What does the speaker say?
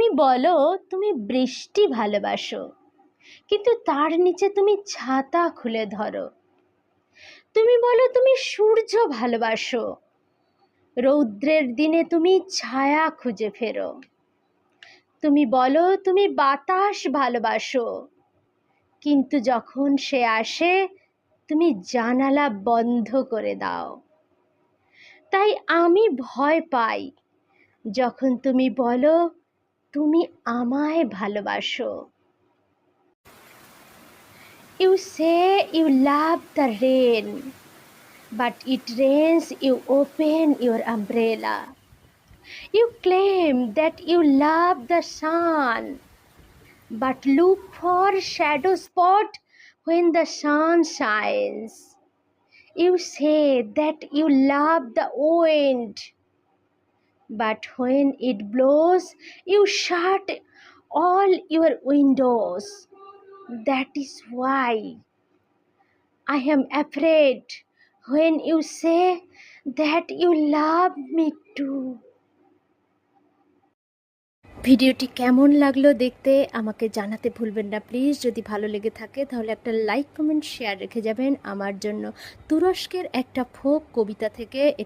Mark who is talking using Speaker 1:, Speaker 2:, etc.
Speaker 1: তুমি বলো তুমি বৃষ্টি ভালোবাসো, কিন্তু তার নিচে তুমি ছাতা খুলে ধরো। তুমি বলো তুমি সূর্য ভালোবাসো, রৌদ্রের দিনে তুমি ছায়া খুঁজে ফেরো। তুমি বলো তুমি বাতাস ভালোবাসো, কিন্তু যখন সে আসে তুমি জানালা বন্ধ করে দাও। তাই আমি ভয় পাই যখন তুমি বলো তুমি আমায় ভালোবাসো। You say you love the rain, but it rains you open your umbrella. You claim that you love the sun, but look for shadow spot when the sun shines. You say that you love the wind, but when it blows, you shut all your windows. That is why I am afraid when you say that you love me too. ভিডিওটি কেমন লাগলো দেখতে আমাকে জানাতে ভুলবেন না please. যদি ভালো লেগে থাকে তাহলে একটা লাইক, কমেন্ট, শেয়ার রেখে যাবেন আমার জন্য। তুরস্কের একটা ফোক কবিতা থেকে এটা